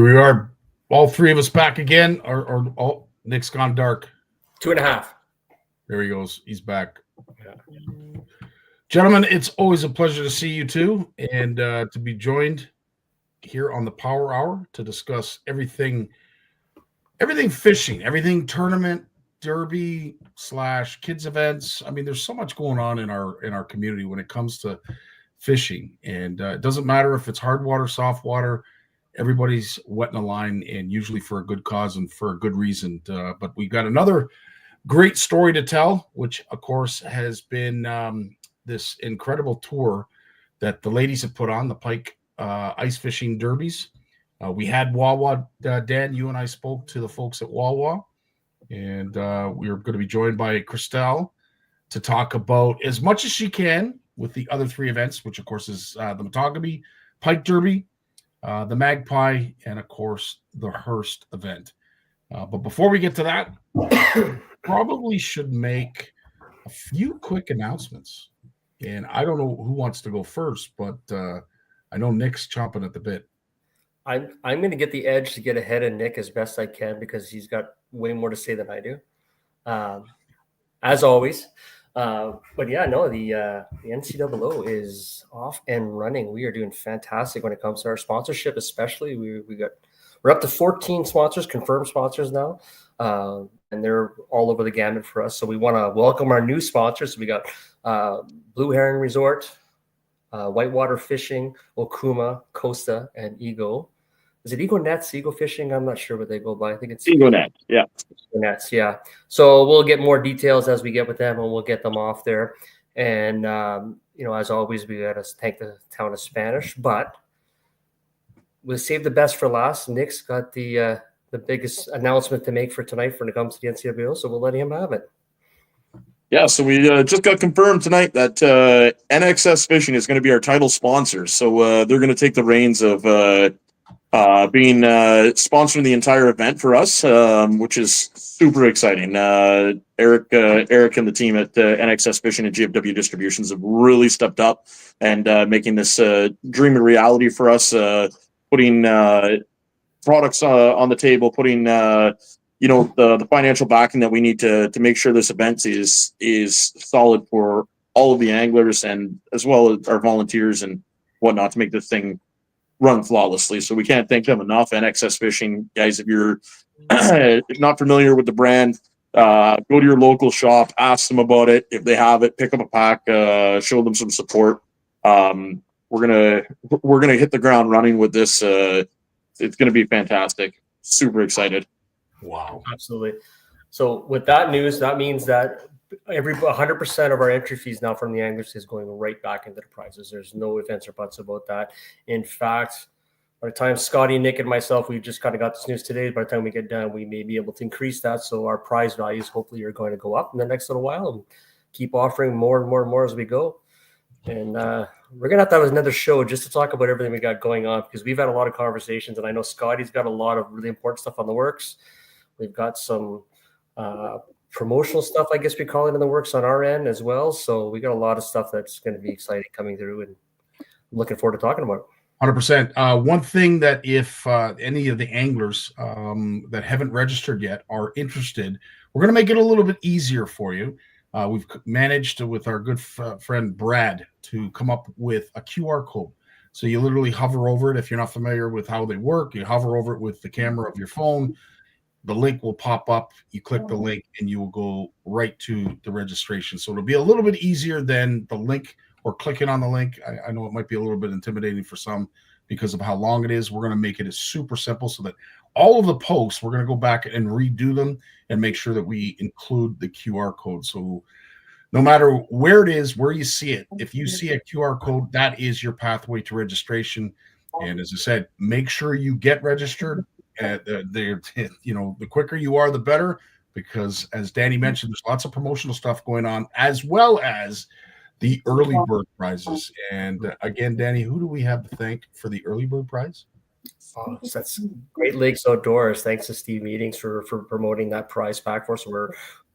we are, all three of us back again. Or Nick's gone dark. 2.5. There he goes. He's back. Yeah. Gentlemen, it's always a pleasure to see you two and to be joined here on the POW'er Hour to discuss everything fishing, everything tournament, derby / kids events. I mean, there's so much going on in our community when it comes to fishing, and it doesn't matter if it's hard water, soft water. Everybody's wetting a line, and usually for a good cause and for a good reason. But we've got another great story to tell, which of course has been this incredible tour that the ladies have put on, the Pike ice fishing derbies. We had Wawa, Dan, you and I spoke to the folks at Wawa, and we're going to be joined by Crystel to talk about as much as she can with the other three events, which of course is the Matagami Pike Derby, the Magpie, and of course the Hearst event. But before we get to that, probably should make a few quick announcements. And I don't know who wants to go first, but I know Nick's chomping at the bit. I'm going to get the edge to get ahead of Nick as best I can because he's got way more to say than I do, as always. But yeah, no, the NCAA is off and running. We are doing fantastic when it comes to our sponsorship, especially. We're up to 14 sponsors, confirmed sponsors now, and they're all over the gamut for us. So we want to welcome our new sponsors. We got Blue Heron Resort, Whitewater Fishing, Okuma, Costa, and Ego. Is it Ego Nets, Ego Fishing? I'm not sure what they go by. I think it's Ego Nets. Yeah. Ego Nets, yeah. So we'll get more details as we get with them, and we'll get them off there. And, as always, we got to thank the town of Spanish, but we'll save the best for last. Nick's got the biggest announcement to make for tonight when it comes to the NCAA, so we'll let him have it. Yeah, so we just got confirmed tonight that NXS Fishing is going to be our title sponsor. So they're going to take the reins of being sponsoring the entire event for us, which is super exciting. Eric and the team at NXS Fishing and GFW Distributions have really stepped up and making this dream a reality for us, putting products on the table, putting the financial backing that we need to make sure this event is solid for all of the anglers and as well as our volunteers and whatnot to make this thing run flawlessly. So we can't thank them enough. NXS Fishing, guys, if you're not familiar with the brand, go to your local shop, ask them about it. If they have it, pick up a pack, show them some support. We're gonna hit the ground running with this. It's gonna be fantastic. Super excited. Wow. Absolutely. So with that news, that means that 100% of our entry fees now from the anglers is going right back into the prizes. There's no ifs, ands, or buts about that. In fact, by the time Scottie, Nick, and myself, we just kind of got this news today. By the time we get done, we may be able to increase that. So our prize values hopefully are going to go up in the next little while and keep offering more and more and more as we go. And we're going to have another show just to talk about everything we got going on because we've had a lot of conversations. And I know Scottie's got a lot of really important stuff on the works. We've got some promotional stuff, I guess we call it, in the works on our end as well. So we got a lot of stuff that's going to be exciting coming through, and I'm looking forward to talking about it. 100%. One thing that if any of the anglers that haven't registered yet are interested, we're going to make it a little bit easier for you. We've managed to, with our good friend Brad, to come up with a QR code. So you literally hover over it. If you're not familiar with how they work, you hover over it with the camera of your phone. The link will pop up. You click the link and you will go right to the registration. So it'll be a little bit easier than the link or clicking on the link. I know it might be a little bit intimidating for some because of how long it is. We're going to make it as super simple so that all of the posts, we're going to go back and redo them and make sure that we include the QR code. So no matter where it is, where you see it, if you see a QR code, that is your pathway to registration. And as I said, make sure you get registered. The quicker you are, the better, because as Danny mentioned, there's lots of promotional stuff going on, as well as the early bird prizes. And again, Danny, who do we have to thank for the early bird prize? Oh, so that's Great Lakes Outdoors. Thanks to Steve Meetings for promoting that prize pack for us.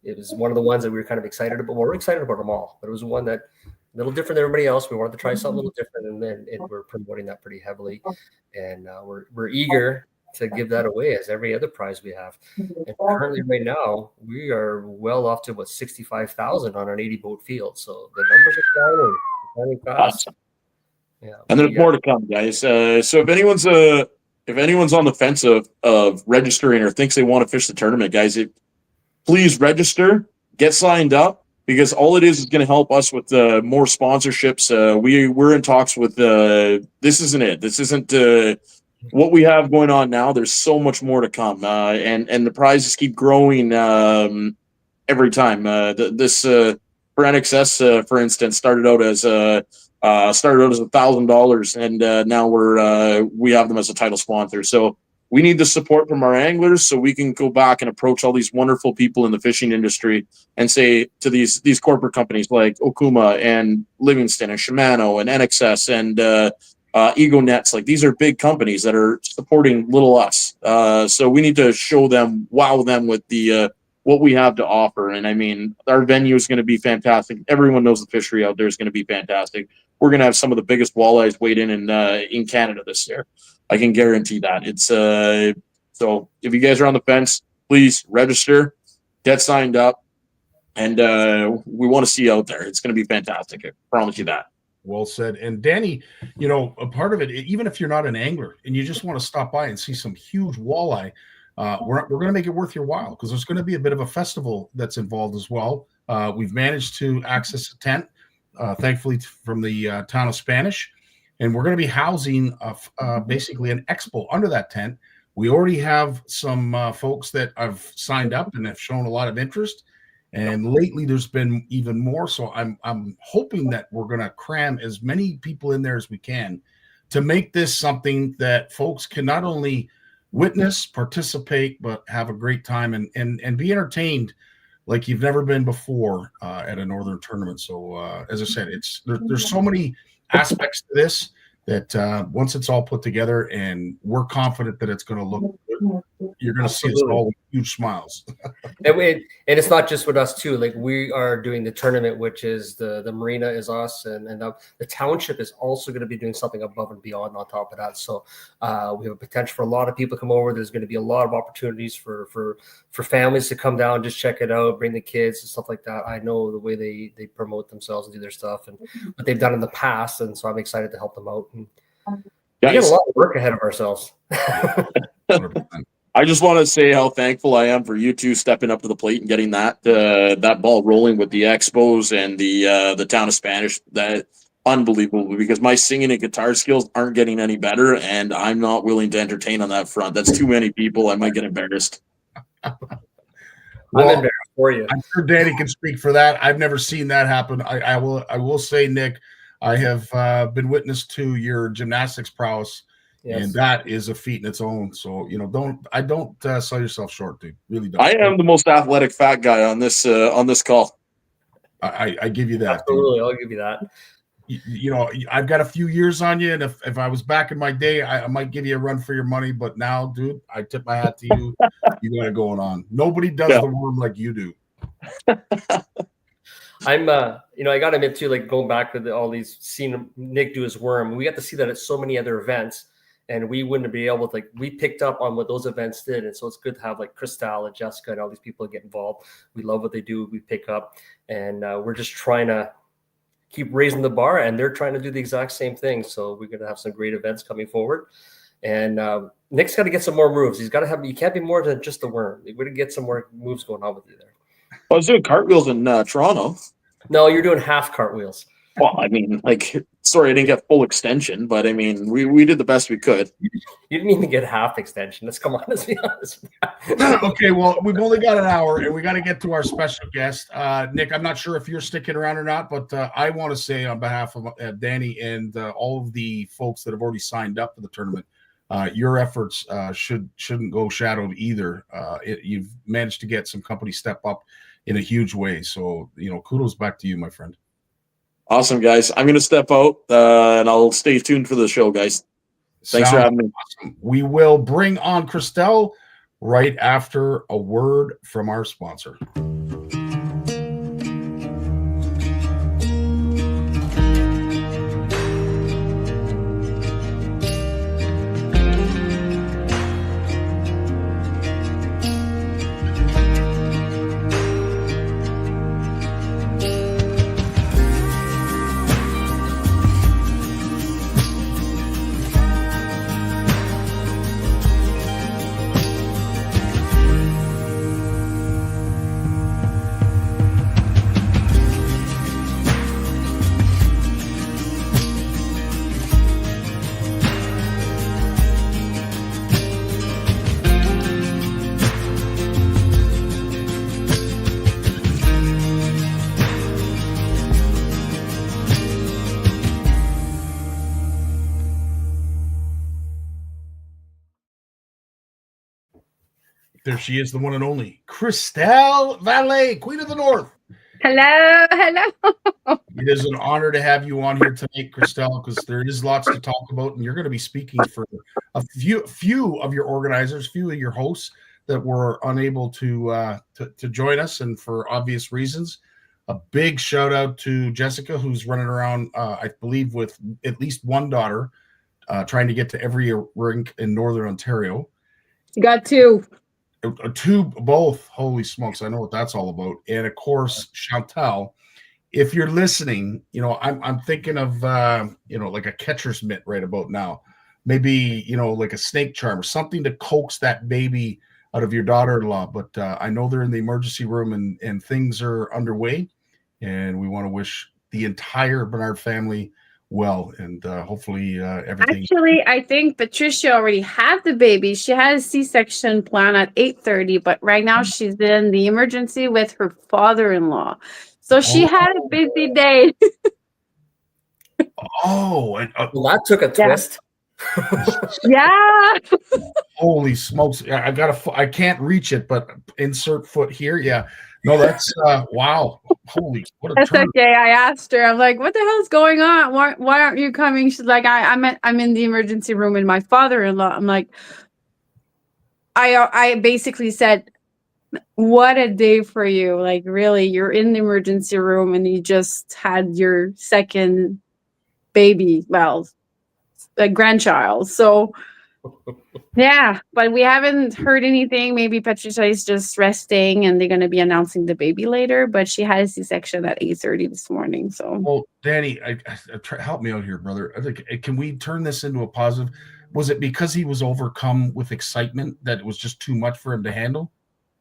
It was one of the ones that we were kind of excited about. Well, we're excited about them all, but it was one that a little different than everybody else. We wanted to try something a little different, and we're promoting that pretty heavily. And we're eager to give that away as every other prize we have. And currently, right now, we are well off to about 65,000 on an 80 boat field. So the numbers are climbing fast. Awesome. Yeah, And there's more to come, guys. So if anyone's on the fence of registering or thinks they want to fish the tournament, guys, please register, get signed up, because all it is going to help us with more sponsorships. We're in talks with this isn't it. This isn't what we have going on now. There's so much more to come, and the prizes keep growing every time. This for NXS, for instance, started out as $1,000, and now we have them as a title sponsor. So we need the support from our anglers so we can go back and approach all these wonderful people in the fishing industry and say to these corporate companies like Okuma and Livingston and Shimano and NXS and Ego Nets, like these are big companies that are supporting little us. So we need to show them, wow them with the what we have to offer. And I mean, our venue is going to be fantastic. Everyone knows the fishery out there is going to be fantastic. We're going to have some of the biggest walleyes weighed in Canada this year. I can guarantee that. It's so if you guys are on the fence, please register, get signed up, and we want to see you out there. It's going to be fantastic. I promise you that. Well said. And Danny, a part of it, even if you're not an angler and you just want to stop by and see some huge walleye, we're going to make it worth your while, because there's going to be a bit of a festival that's involved as well. We've managed to access a tent, thankfully, from the town of Spanish. And we're going to be housing basically an expo under that tent. We already have some folks that have signed up and have shown a lot of interest. And lately there's been even more. So I'm hoping that we're going to cram as many people in there as we can to make this something that folks can not only witness, participate, but have a great time and be entertained like you've never been before at a Northern tournament. So as I said, there's so many aspects to this that once it's all put together, and we're confident that it's going to look good, you're going to see us all with huge smiles. And it's not just with us too. Like, we are doing the tournament, which is the marina is us, and the township is also going to be doing something above and beyond on top of that. So we have a potential for a lot of people to come over. There's going to be a lot of opportunities for families to come down, just check it out, bring the kids and stuff like that. I know the way they promote themselves and do their stuff and what they've done in the past, and so I'm excited to help them out. And we got a lot of work ahead of ourselves. 100%. I just want to say how thankful I am for you two stepping up to the plate and getting that ball rolling with the expos and the town of Spanish. That unbelievable, because my singing and guitar skills aren't getting any better, and I'm not willing to entertain on that front. That's too many people. I might get embarrassed. I'm embarrassed for you. I'm sure Danny can speak for that. I've never seen that happen. I will say, Nick, I have been witness to your gymnastics prowess. Yes. And that is a feat in its own. So, don't sell yourself short, dude. Really don't. I am the most athletic fat guy on this call. I give you that. Absolutely, dude. I'll give you that. I've got a few years on you, and if I was back in my day, I might give you a run for your money. But now, dude, I tip my hat to you. You got it going on. Nobody does the worm like you do. I'm, I got to admit too, like going back to all these, seeing Nick do his worm, we got to see that at so many other events. And we wouldn't be able to, we picked up on what those events did. And so it's good to have like Crystel and Jessica and all these people get involved. We love what they do. We pick up, and we're just trying to keep raising the bar, and they're trying to do the exact same thing. So we're going to have some great events coming forward. And Nick's got to get some more moves. He's got to you can't be more than just the worm. We're going to get some more moves going on with you there. I was doing cartwheels in Toronto. No, you're doing half cartwheels. Well, I mean, sorry, I didn't get full extension, but I mean, we did the best we could. You didn't even get half extension. Let's be honest. Okay, well, we've only got an hour, and we got to get to our special guest. Nick, I'm not sure if you're sticking around or not, but I want to say on behalf of Danny and all of the folks that have already signed up for the tournament, your efforts shouldn't go shadowed either. You've managed to get some company step up in a huge way. So, kudos back to you, my friend. Awesome, guys. I'm going to step out, and I'll stay tuned for the show, guys. Thanks for having me. Awesome. We will bring on Crystel right after a word from our sponsor. There she is, the one and only Crystel Vallée, Queen of the North. Hello. It is an honor to have you on here tonight, Crystel, because there is lots to talk about, and you're going to be speaking for a few of your organizers, few of your hosts that were unable to join us, and for obvious reasons. A big shout out to Jessica, who's running around, I believe, with at least one daughter, trying to get to every rink in Northern Ontario. You got two. Two, both. Holy smokes, I know what that's all about. And of course, Chantal, if you're listening, I'm thinking of like a catcher's mitt right about now. Maybe like a snake charm or something to coax that baby out of your daughter-in-law. But I know they're in the emergency room and things are underway, and we want to wish the entire Bernard family well, and hopefully everything. Actually, I think Patricia already had the baby. She had a C-section plan at 8:30, but right now she's in the emergency with her father-in-law. So she had a busy day. Well, that took a twist. Yeah. Holy smokes! I can't reach it, but insert foot here. Yeah. No, that's wow. Holy, what a That's turn. okay. I asked her, I'm like, what the hell's going on? Why aren't you coming? She's like, I'm in the emergency room with my father-in-law. I'm like, I basically said, what a day for you. Like, really, you're in the emergency room and you just had your second baby, well, a grandchild. So yeah, but we haven't heard anything. Maybe Patricia is just resting and they're going to be announcing the baby later, but she had a C-section at 8:30 this morning. So, well, Danny, help me out here, brother. I think, can we turn this into a positive? Was it because he was overcome with excitement that it was just too much for him to handle?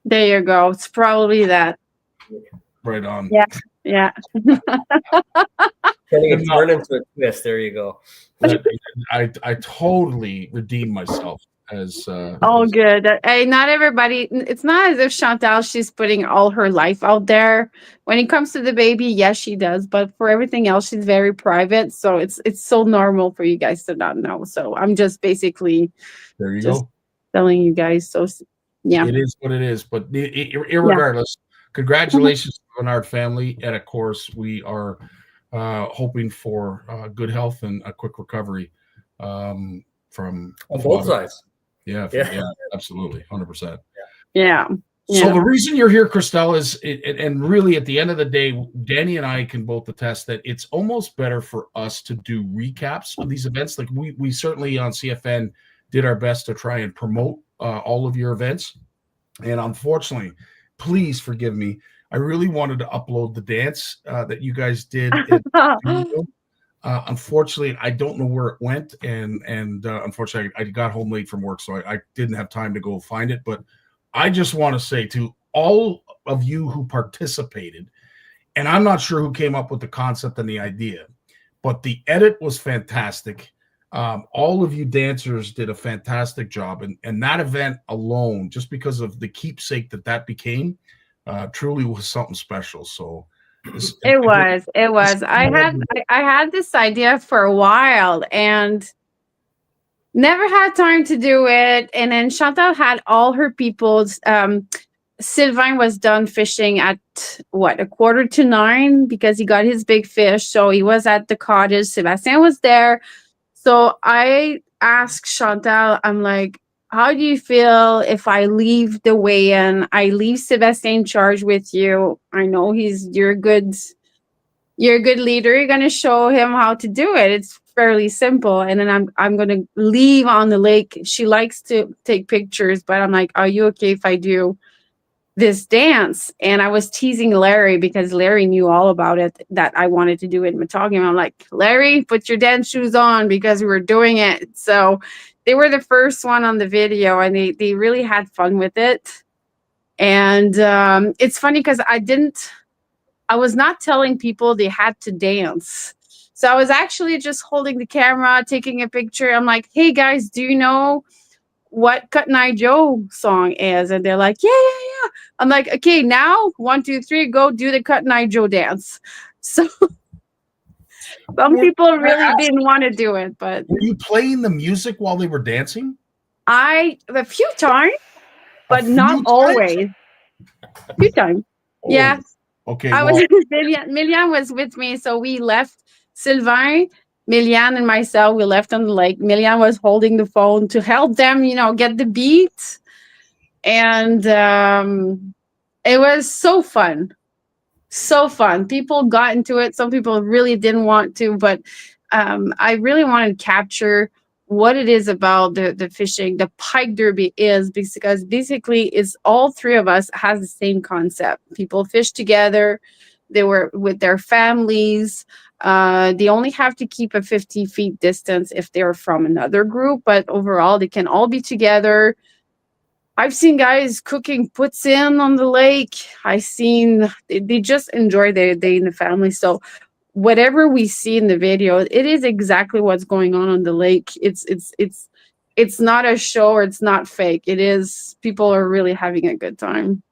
there you go. It's probably that. Right on. Yeah. Yeah. Turning it into a twist. There you go. I totally redeemed myself as Good. Hey, not everybody. It's not as if Chantal, she's putting all her life out there. When it comes to the baby, yes, she does. But for everything else, she's very private. So it's so normal for you guys to not know. So I'm just basically there you go telling you guys. So yeah, it is what it is. But irregardless, congratulations to the Bernard family, and of course, we are hoping for good health and a quick recovery from on both sides. Yeah, absolutely, 100%. Yeah. So the reason you're here, Crystel, is, and really at the end of the day, Danny and I can both attest that it's almost better for us to do recaps of these events. Like we certainly on CFN did our best to try and promote all of your events. And unfortunately, please forgive me, I really wanted to upload the dance that you guys did. Unfortunately, I don't know where it went, and unfortunately, I got home late from work, so I didn't have time to go find it. But I just want to say to all of you who participated, and I'm not sure who came up with the concept and the idea, but the edit was fantastic. All of you dancers did a fantastic job, and that event alone, just because of the keepsake that became, truly was something special. So it was. I had this idea for a while and never had time to do it. And then Chantal had all her people's. Sylvain was done fishing at 8:45 because he got his big fish. So he was at the cottage. Sebastien was there. So I asked Chantal, I'm like, how do you feel if I leave the weigh-in? I leave Sebastien in charge with you. I know you're a good leader. You're gonna show him how to do it. It's fairly simple. And then I'm gonna leave on the lake. She likes to take pictures, but I'm like, are you okay if I do this dance? And I was teasing Larry because Larry knew all about it, that I wanted to do it in Matogam. I'm like, Larry, put your dance shoes on because we were doing it. So they were the first one on the video, and they really had fun with it. And it's funny because I was not telling people they had to dance. So I was actually just holding the camera, taking a picture. I'm like, hey guys, do you know what Cotton Eye Joe song is? And they're like, yeah. I'm like, okay, now 1, 2, 3, go do the Cotton Eye Joe dance. So some people really didn't want to do it, but were you playing the music while they were dancing? A few times. but few not times? always. Few times. Oh, Yeah. okay. I Well, was Milian was with me, so we left. Sylvain, Milian, and myself. We left on the lake. Milian was holding the phone to help them, get the beat, and it was so fun, so fun. People got into it. Some people really didn't want to, but I really wanted to capture what it is about the fishing. The pike derby is because basically it's all three of us has the same concept. People fish together. They were with their families. They only have to keep a 50 feet distance if they're from another group, but overall they can all be together. I've seen guys cooking puts in on the lake. I've seen they just enjoy their day in the family. So whatever we see in the video, it is exactly what's going on the lake. It's not a show or it's not fake. It is, people are really having a good time.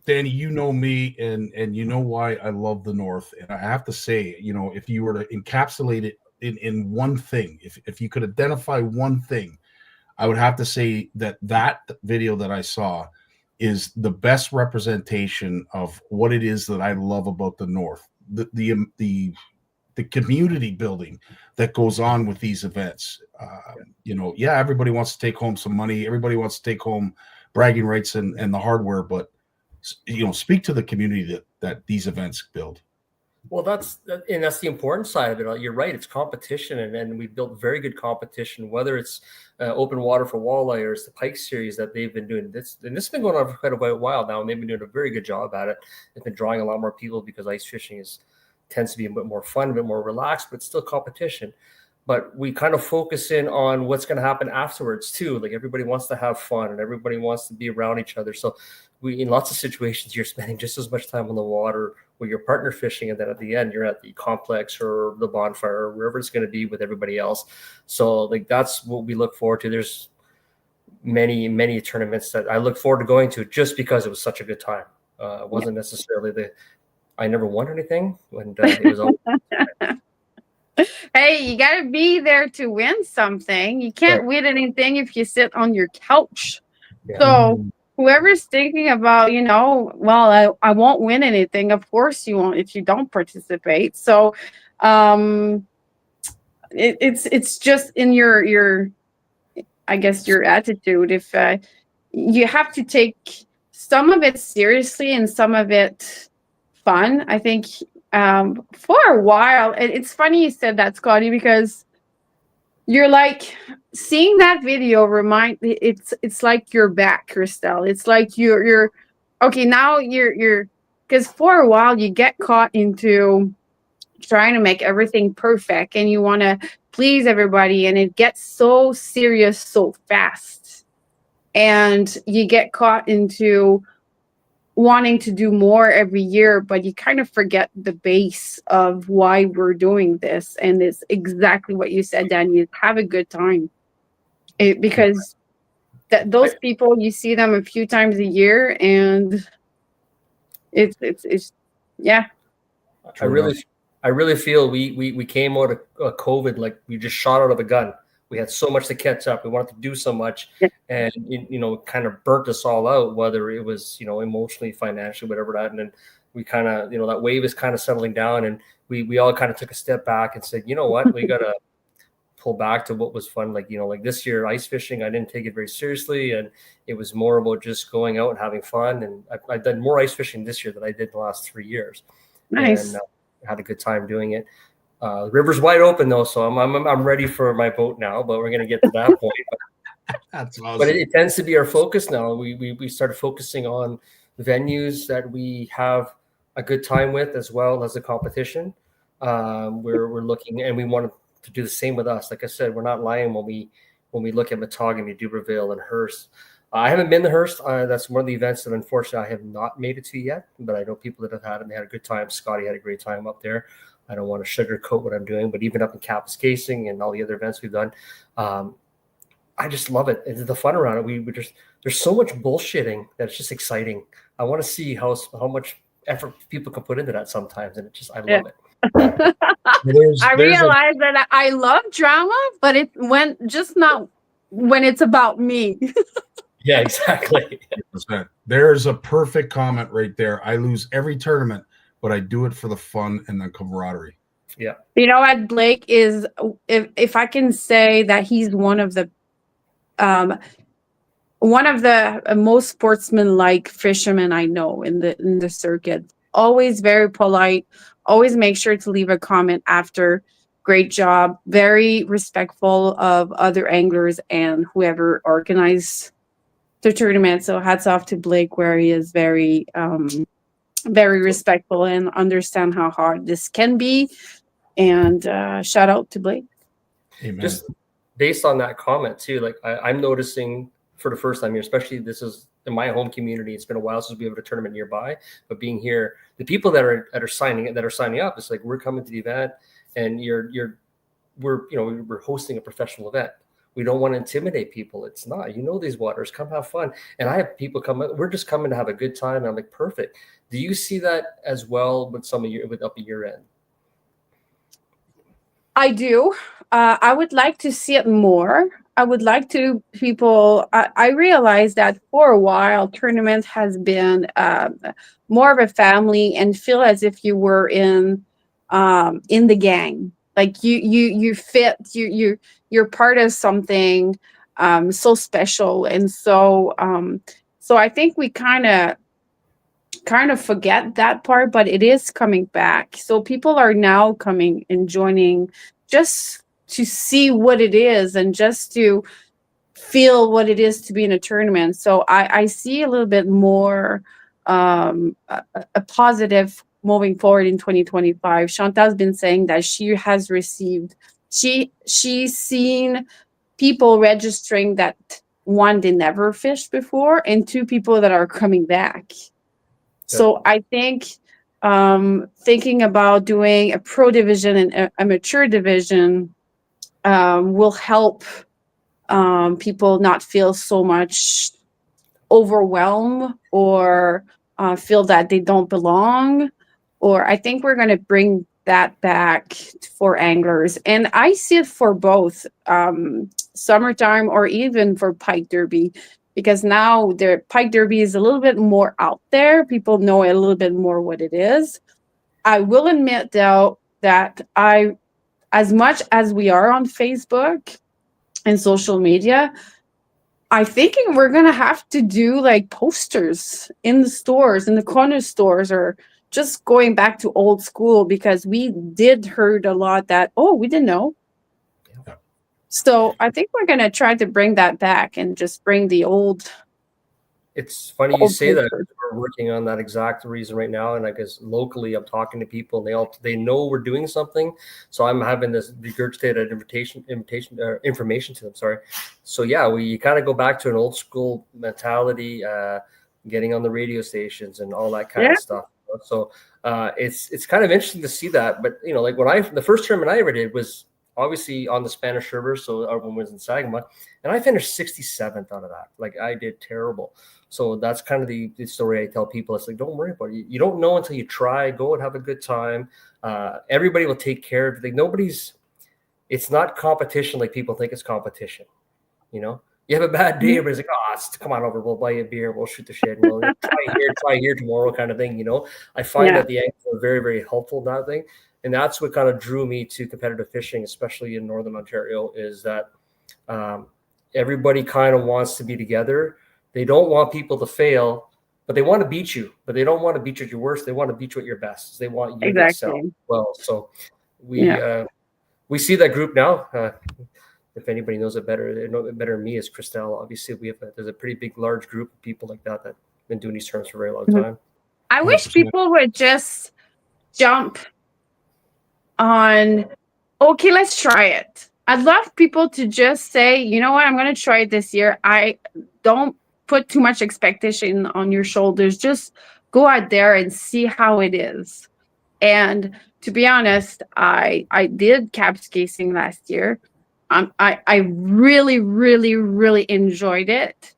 Danny, you know me, and you know why I love the North. And I have to say, if you were to encapsulate it in one thing, if you could identify one thing, I would have to say that video that I saw is the best representation of what it is that I love about the North. The community building that goes on with these events. Everybody wants to take home some money. Everybody wants to take home bragging rights and the hardware, but speak to the community that these events build. Well, that's the important side of it. You're right. It's competition, and we built very good competition, whether it's open water for walleye or it's the Pike series that they've been doing. This has been going on for quite a while now, and they've been doing a very good job at it. They've been drawing a lot more people because ice fishing tends to be a bit more fun, a bit more relaxed, but still competition. But we kind of focus in on what's going to happen afterwards too. Like everybody wants to have fun and everybody wants to be around each other. So in lots of situations, you're spending just as much time on the water with your partner fishing, and then at the end, you're at the complex or the bonfire or wherever it's going to be with everybody else. So that's what we look forward to. There's many, many tournaments that I look forward to going to just because it was such a good time. It wasn't necessarily I never won anything, and it was always Hey, you got to be there to win something. You can't win anything if you sit on your couch. Yeah. So whoever's thinking about, I won't win anything. Of course you won't if you don't participate. So it's just in your I guess your attitude. If you have to take some of it seriously and some of it fun, I think. For a while, it's funny you said that, Scottie, because you're like seeing that video it's like you're back, Crystel. It's like you're okay now. You're because for a while you get caught into trying to make everything perfect and you want to please everybody, and it gets so serious so fast, and you get caught into wanting to do more every year, but you kind of forget the base of why we're doing this. And it's exactly what you said, Danny, have a good time. Because those people, you see them a few times a year, and it's yeah. I really feel we came out of COVID like we just shot out of a gun. We had so much to catch up. We wanted to do so much, and it kind of burnt us all out. Whether it was emotionally, financially, whatever that, and then we kind of that wave is kind of settling down, and we all kind of took a step back and said, you know what, we gotta pull back to what was fun. Like this year ice fishing, I didn't take it very seriously, and it was more about just going out and having fun. And I've done more ice fishing this year than I did in the last 3 years. Nice. And had a good time doing it. The river's wide open though, so I'm ready for my boat now. But we're gonna get to that point. That's awesome. But it tends to be our focus now. We started focusing on venues that we have a good time with, as well as the competition. We're looking, and we want to do the same with us. Like I said, we're not lying when we look at Matagami, Dubreuilville, and Hearst. I haven't been to Hearst. That's one of the events that unfortunately I have not made it to yet. But I know people that have had it, and they had a good time. Scottie had a great time up there. I don't want to sugarcoat what I'm doing, but even up in Kapuskasing and all the other events we've done, I just love it. It's the fun around it. There's so much bullshitting that it's just exciting. I want to see how much effort people can put into that sometimes, and I love it. I realize that I love drama, but it just not when it's about me. Yeah, exactly. 100%. There's a perfect comment right there. I lose every tournament, but I do it for the fun and the camaraderie. Yeah. You know what, Blake is, if I can say that he's one of the most sportsman-like fishermen I know in the circuit. Always very polite, always make sure to leave a comment after. Great job, very respectful of other anglers and whoever organized the tournament. So hats off to Blake, where he is very very respectful and understand how hard this can be. And shout out to Blake. Amen. Just based on that comment too, like I'm noticing for the first time here, especially this is in my home community. It's been a while since we have a tournament nearby, but being here, the people that are signing up, it's like we're coming to the event, and we're hosting a professional event. We don't want to intimidate people. It's not, these waters, come have fun. And I have people come, we're just coming to have a good time. And I'm like, perfect. Do you see that as well with up at your end? I do. I would like to see it more. I would like to I realize that for a while, tournament has been more of a family and feel as if you were in the gang. Like you fit, you're part of something so special. And so I think we kind of forget that part, but it is coming back. So people are now coming and joining just to see what it is and just to feel what it is to be in a tournament. So I see a little bit more a positive moving forward in 2025. Chantal's been saying that she's seen people registering that, one, they never fished before, and two, people that are coming back. So I think thinking about doing a pro division and a amateur division will help people not feel so much overwhelmed or feel that they don't belong. Or I think we're going to bring that back for anglers. And I see it for both summertime or even for Pike Derby. Because now the Pike Derby is a little bit more out there. People know a little bit more what it is. I will admit, though, that as much as we are on Facebook and social media, I'm thinking we're going to have to do like posters in the stores, in the corner stores, or just going back to old school, because we did heard a lot that, we didn't know. So I think we're going to try to bring that back and just bring the old. It's funny you say that. We're working on that exact reason right now. And I guess locally I'm talking to people and they know we're doing something. So I'm having this regurgitated information to them. Sorry. So yeah, we kind of go back to an old school mentality, getting on the radio stations and all that kind of stuff. So it's kind of interesting to see that. But like the first tournament I ever did was obviously on the Spanish River, so everyone was in Saginaw, and I finished 67th out of that. Like, I did terrible. So that's kind of the story I tell people. It's like, don't worry about it. You don't know until you try. Go and have a good time. Everybody will take care of it. Like, it's not competition like people think it's competition. You have a bad day, everybody's like, come on over, we'll buy you a beer, we'll shoot the shit, we'll try here tomorrow kind of thing. I find that the anglers are very, very helpful in that thing. And that's what kind of drew me to competitive fishing, especially in Northern Ontario, is that everybody kind of wants to be together. They don't want people to fail, but they want to beat you. But they don't want to beat you at your worst. They want to beat you at your best. They want you to excel well. So we see that group now. If anybody knows it better, they know it better than me, is Crystel. Obviously, there's a pretty big, large group of people like that been doing these tournaments for a very long time. I wish people would just jump on, okay, let's try it. I'd love people to just say, you know what, I'm going to try it this year. I don't put too much expectation on your shoulders. Just go out there and see how it is. And to be honest, I did caps casing last year. I really, really, really enjoyed it.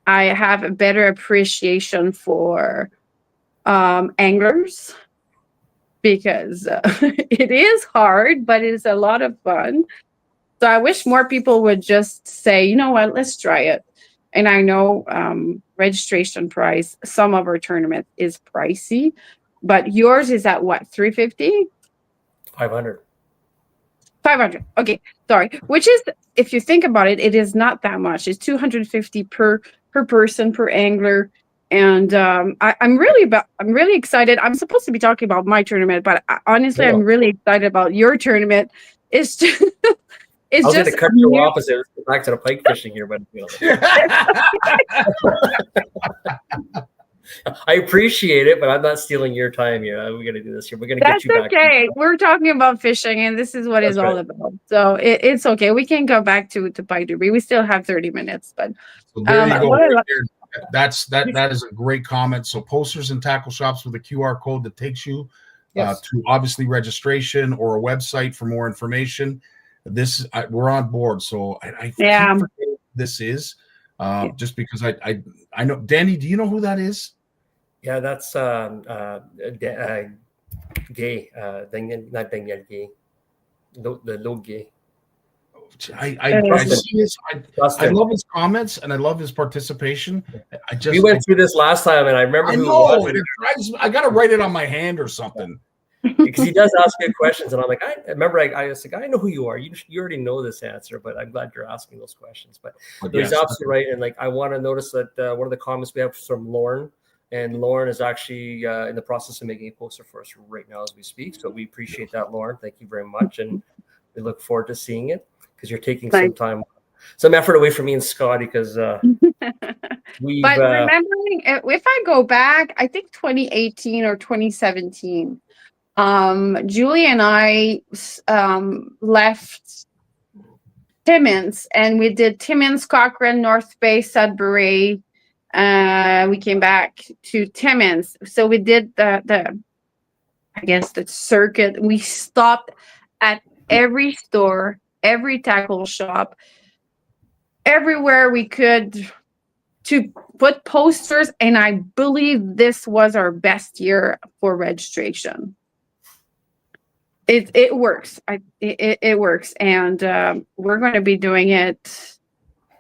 I have a better appreciation for anglers, because it is hard, but it's a lot of fun. So I wish more people would just say, you know what, let's try it. And I know registration price, some of our tournament is pricey, but yours is at what, 350? 500. 500. Okay, sorry. Which is, if you think about it, it is not that much. It's 250 per person per angler. And I'm really excited. I'm supposed to be talking about my tournament, but honestly, I'm really excited about your tournament. It's just, it's I was just going to cut you off as it was back to the pike fishing here, but you know. I appreciate it, but I'm not stealing your time here. We're going to do this here. We're going to get you back. That's okay. We're talking about fishing, and this is what it's all about. So it's okay. We can go back to Pike Derby. We still have 30 minutes, but so there you go. That is a great comment. So posters and tackle shops with a QR code that takes you to obviously registration or a website for more information. We're on board. So I keep forgetting this is just because I know. Danny, do you know who that is? Yeah, that's Gay. Not Daniel Gay. The low Gay. I see his, I love his comments and I love his participation. We went through this last time, and I remember I got to write it on my hand or something. Because he does ask good questions, and I'm like, I remember I was like, I know who you are. You already know this answer, but I'm glad you're asking those questions. But he's absolutely right, and like I want to notice that one of the comments we have from Lauren. And Lauren is actually in the process of making a poster for us right now as we speak. So we appreciate that, Lauren. Thank you very much. And we look forward to seeing it because you're taking some effort away from me and Scottie because But remembering, if I go back, I think 2018 or 2017, Julie and I left Timmins, and we did Timmins, Cochrane, North Bay, Sudbury. We came back to Timmins, so we did the circuit. We stopped at every store, every tackle shop, everywhere we could to put posters, and I believe this was our best year for registration. It works. It works, and we're going to be doing it.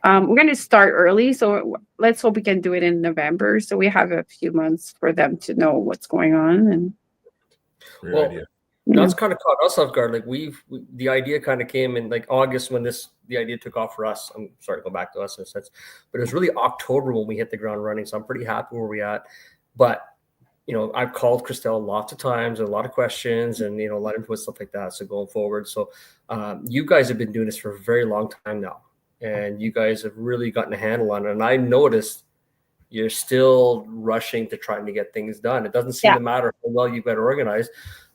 We're going to start early, so let's hope we can do it in November. So we have a few months for them to know what's going on. And that's kind of caught us off guard. Like the idea kind of came in like August when the idea took off for us. I'm sorry to go back to us in a sense, but it was really October when we hit the ground running. So I'm pretty happy where we're at. But you know, I've called Crystel lots of times, a lot of questions, and a lot of input, stuff like that. So going forward, so you guys have been doing this for a very long time now. And you guys have really gotten a handle on it. And I noticed you're still rushing to trying to get things done. It doesn't seem to matter how well you've got organized.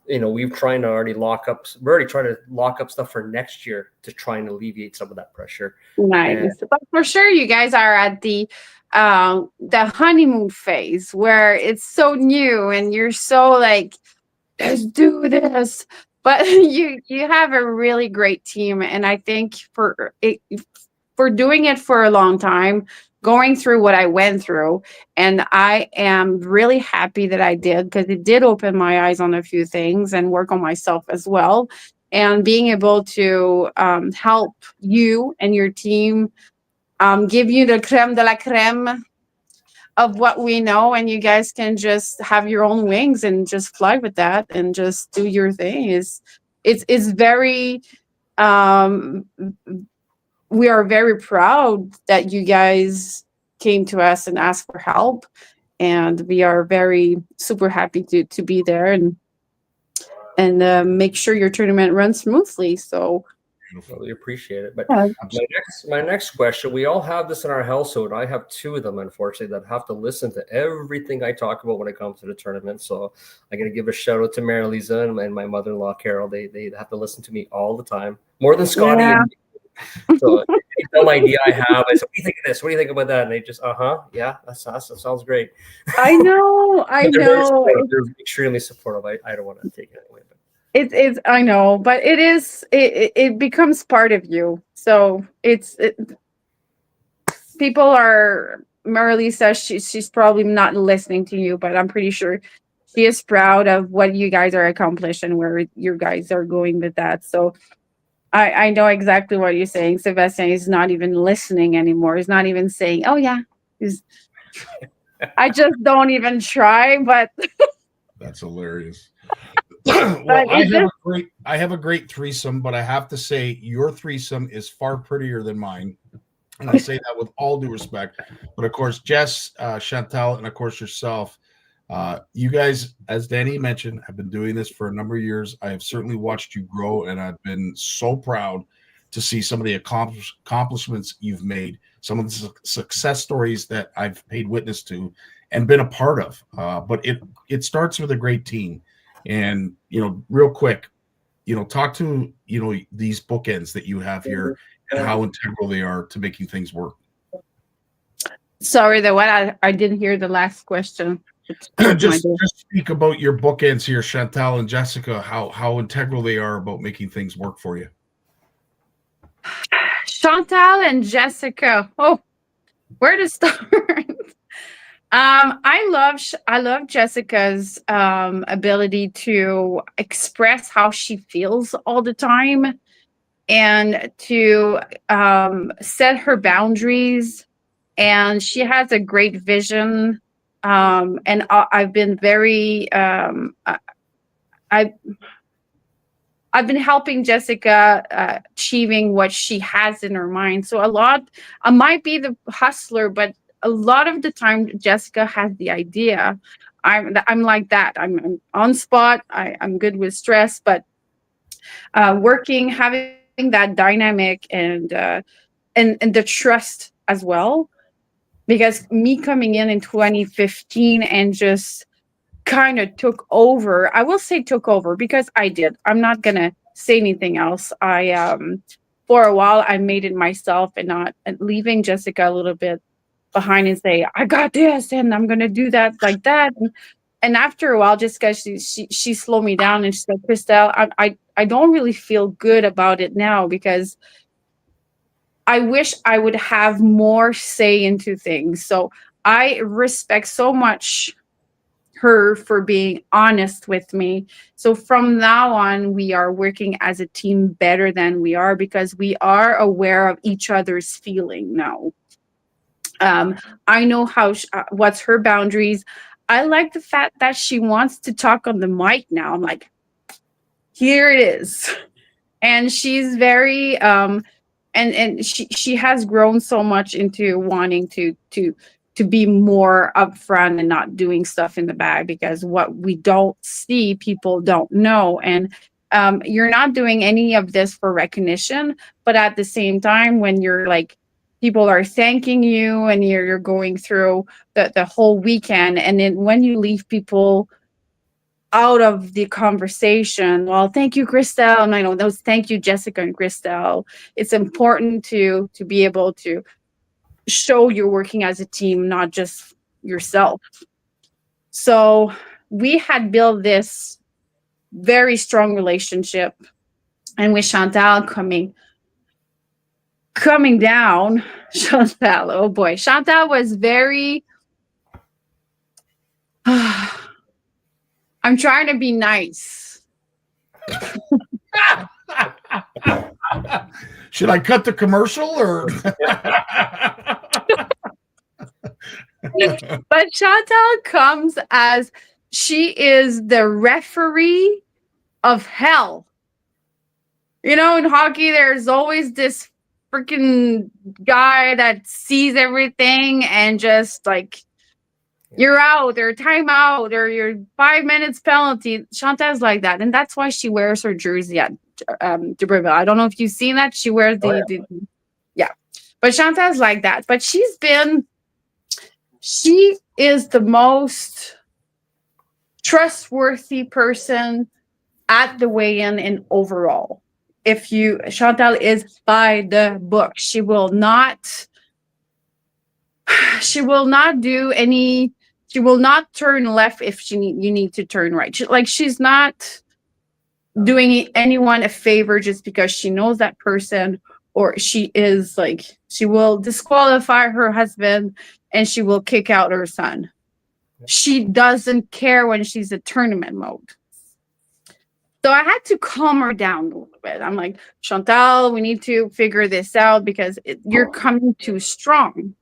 We're trying to lock up stuff for next year to try and alleviate some of that pressure. Nice. But for sure, you guys are at the honeymoon phase where it's so new and you're so like, let's do this. But you have a really great team. And I think for doing it for a long time, going through what I went through, and I am really happy that I did, because it did open my eyes on a few things and work on myself as well. And being able to help you and your team, give you the creme de la creme of what we know, and you guys can just have your own wings and just fly with that and just do your thing. It's very we are very proud that you guys came to us and asked for help, and we are very super happy to be there and make sure your tournament runs smoothly. So really appreciate it. But my next question, we all have this in our household. I have two of them, unfortunately, that have to listen to everything I talk about when it comes to the tournament. So I'm going to give a shout out to Mary Lisa and my mother-in-law, Carol. They have to listen to me all the time, more than Scottie. Yeah. So some idea I have. I said, what do you think of this? What do you think about that? And they just, yeah, that sounds great. I know. They're extremely supportive. I don't want to take it away. But. It's I know, but it becomes part of you. So people are, Marley says she's probably not listening to you, but I'm pretty sure she is proud of what you guys are accomplishing, where you guys are going with that. So I know exactly what you're saying. Sebastian is not even listening anymore. He's not even saying, "Oh yeah." I just don't even try. But That's hilarious. Well, I have a great threesome, but I have to say your threesome is far prettier than mine. And I say that with all due respect. But of course, Jess, Chantal, and of course yourself, you guys, as Danny mentioned, have been doing this for a number of years. I have certainly watched you grow, and I've been so proud to see some of the accomplishments you've made, some of the success stories that I've paid witness to and been a part of. But it starts with a great team. And, real quick, talk to, these bookends that you have here and how integral they are to making things work. Sorry, I didn't hear the last question. Just speak about your bookends here, Chantal and Jessica, how integral they are about making things work for you. Chantal and Jessica. Oh, where to start? I love Jessica's ability to express how she feels all the time and to set her boundaries. And she has a great vision. And I've been very I've been helping Jessica achieving what she has in her mind. So I might be the hustler, but a lot of the time Jessica has the idea. I'm like that. I'm on spot. I'm good with stress, but having that dynamic and the trust as well. Because me coming in 2015 and just kind of took over. I will say took over because I did. I'm not going to say anything else. For a while, I made it myself and not leaving Jessica a little bit behind and say, I got this and I'm going to do that like that. And after a while, Jessica, she slowed me down and she said, Crystel, I don't really feel good about it now because I wish I would have more say into things. So I respect so much her for being honest with me. So from now on, we are working as a team better than we are because we are aware of each other's feeling now. I know what's her boundaries. I like the fact that she wants to talk on the mic now. I'm like, here it is. And she's very and she has grown so much into wanting to be more upfront and not doing stuff in the bag, because what we don't see, people don't know. And you're not doing any of this for recognition, but at the same time, when you're like, people are thanking you and you're going through the whole weekend, and then when you leave people out of the conversation, well, thank you, Crystel, and I know those, thank you, Jessica and Crystel. It's important to be able to show you're working as a team, not just yourself. So we had built this very strong relationship, and with Chantal coming down, Chantal, oh boy, Chantal was very I'm trying to be nice. Should I cut the commercial or? But Chantal comes as she is the referee of hell. In hockey, there's always this freaking guy that sees everything and just like, you're out or timeout or your 5 minutes penalty. Chantal's like that. And that's why she wears her jersey at Derbies. I don't know if you've seen that. She wears yeah. But Chantal's like that. But she is the most trustworthy person at the weigh-in and overall. Chantal is by the book. She will not do any. She will not turn left if you need to turn right. She's not doing anyone a favor just because she knows that person, or she will disqualify her husband and she will kick out her son. She doesn't care when she's in tournament mode. So I had to calm her down a little bit. I'm like, Chantal, we need to figure this out because you're coming too strong.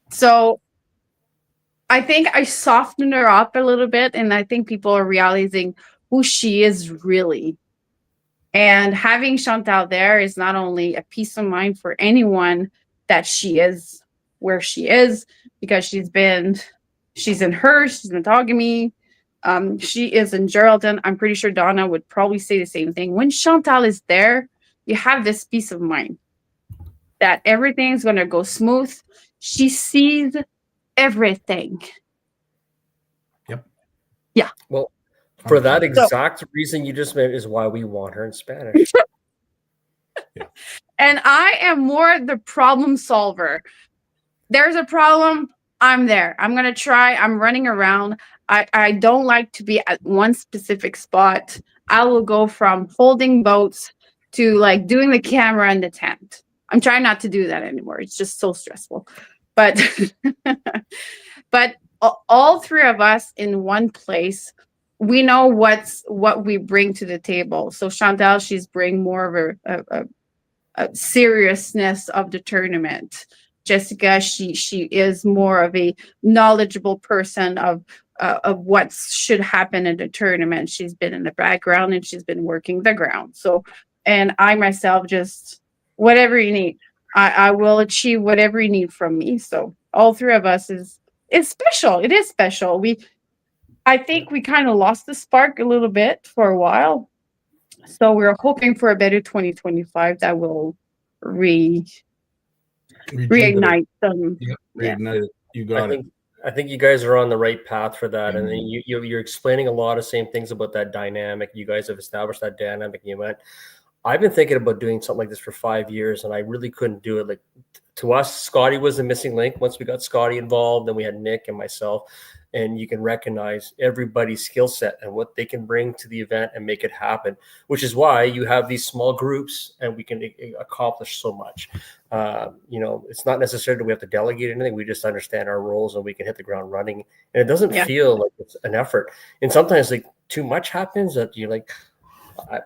So I think I softened her up a little bit, and I think people are realizing who she is really. And having Chantal there is not only a peace of mind for anyone that she is where she is, because she's in Hearst, she's in Matagami, she is in Geraldton. I'm pretty sure Donna would probably say the same thing. When Chantal is there, you have this peace of mind that everything's going to go smooth. She sees everything. Yep. Yeah. Well, for that exact reason you just meant is why we want her in Spanish. Yeah. And I am more the problem solver. There's a problem, I'm there. I'm going to try. I'm running around. I don't like to be at one specific spot. I will go from holding boats to like doing the camera in the tent. I'm trying not to do that anymore. It's just so stressful. But but all three of us in one place, we know what we bring to the table. So Chantal, she's bring more of a seriousness of the tournament. Jessica, she is more of a knowledgeable person of what should happen in the tournament. She's been in the background and she's been working the ground. So, and I myself, just whatever you need, I will achieve whatever you need from me. So all three of us is special. It is special. I think we kind of lost the spark a little bit for a while. So we're hoping for a better 2025 that will reignite them. Yep, reignite it. You got it. I think you guys are on the right path for that. And then you're explaining a lot of same things about that dynamic. You guys have established that dynamic. You went, I've been thinking about doing something like this for 5 years, and I really couldn't do it. Like, to us, Scottie was the missing link. Once we got Scottie involved, then we had Nick and myself, and you can recognize everybody's skill set and what they can bring to the event and make it happen, which is why you have these small groups and we can accomplish so much. It's not necessarily that we have to delegate anything. We just understand our roles and we can hit the ground running, and it doesn't feel like it's an effort. And sometimes like too much happens that you're like,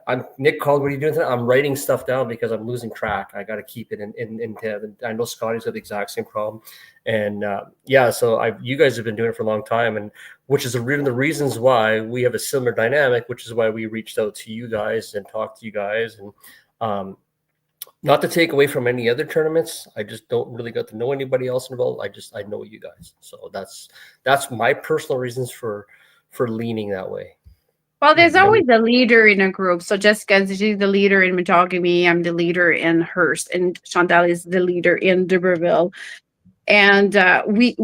I'm Nick called, what are you doing tonight? I'm writing stuff down because I'm losing track. I got to keep it in tab. And I know Scottie's got the exact same problem. And so you guys have been doing it for a long time, and which is one of the reasons why we have a similar dynamic, which is why we reached out to you guys and talked to you guys. And not to take away from any other tournaments, I just don't really get to know anybody else involved. I know you guys. So that's my personal reasons for leaning that way. Well, there's always a leader in a group. So Jessica, she's the leader in Matagami. I'm the leader in Hearst, and Chantal is the leader in D'Iberville. And we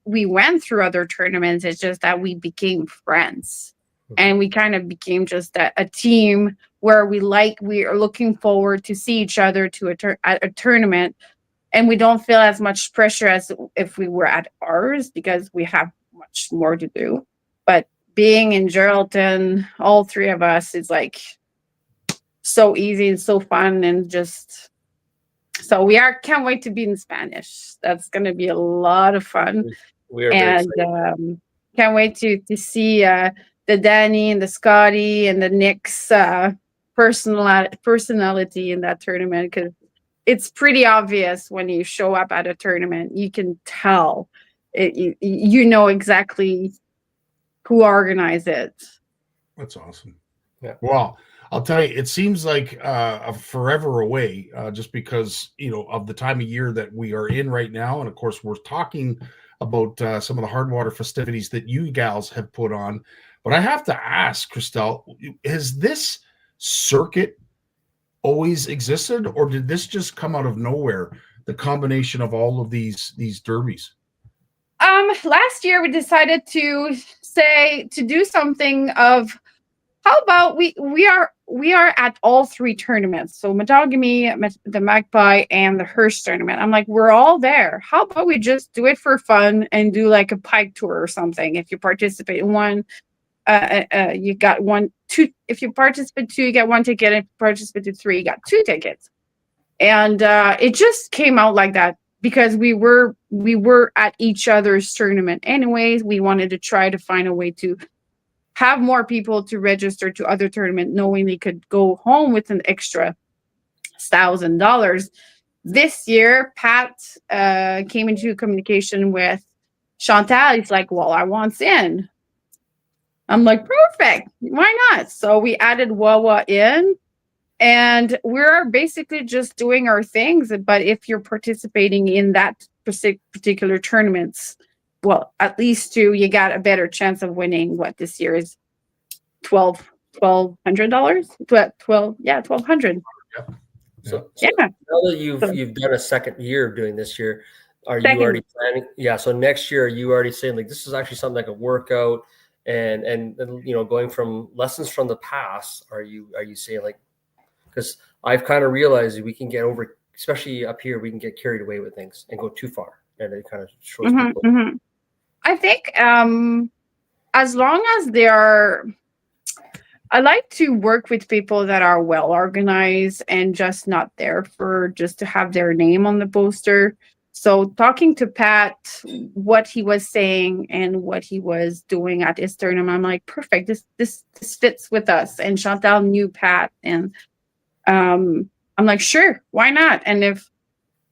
went through other tournaments. It's just that we became friends, and we kind of became just a team where we are looking forward to see each other at a tournament, and we don't feel as much pressure as if we were at ours because we have much more to do. But being in Geraldton, all three of us, is like so easy and so fun, and just so can't wait to be in Spanish. That's going to be a lot of fun. We are and can't wait to see the Danny and the Scottie and the Nick's personality in that tournament, because it's pretty obvious when you show up at a tournament. You can tell you know exactly who organized it. That's awesome. Yeah. Well, I'll tell you, it seems like a forever away, just because of the time of year that we are in right now, and of course we're talking about some of the hard water festivities that you gals have put on. But I have to ask, Crystel, has this circuit always existed, or did this just come out of nowhere? The combination of all of these derbies. Last year we decided to do something of, how about we are at all three tournaments. So Matagami, the Magpie, and the Hearst tournament. I'm like, we're all there. How about we just do it for fun and do like a Pike tour or something? If you participate in one, you got two. If you participate two, you get one ticket. If you participate in three, you got two tickets. And it just came out like that, because we were at each other's tournament anyways. We wanted to try to find a way to have more people to register to other tournament, knowing they could go home with an extra $1,000. This year, Pat came into communication with Chantal. He's like, well, I want in. I'm like, perfect. Why not? So we added Wawa in, and we're basically just doing our things. But if you're participating in that particular tournaments, well, at least 2, you got a better chance of winning. What this year is $1,200. $1,200. So yeah. now that you've done a second year of doing this year, are you already planning? Yeah. So next year, are you already saying like this is actually something that could work out, and going from lessons from the past? Are you saying like, because I've kind of realized we can get over, especially up here, we can get carried away with things and go too far, and it kind of shows people. I think as long as they are, I like to work with people that are well organized and just not there for just to have their name on the poster. So talking to Pat, what he was saying and what he was doing at his tournament, I'm like, perfect. This fits with us. And Chantal knew Pat, and I'm like, sure, why not? And if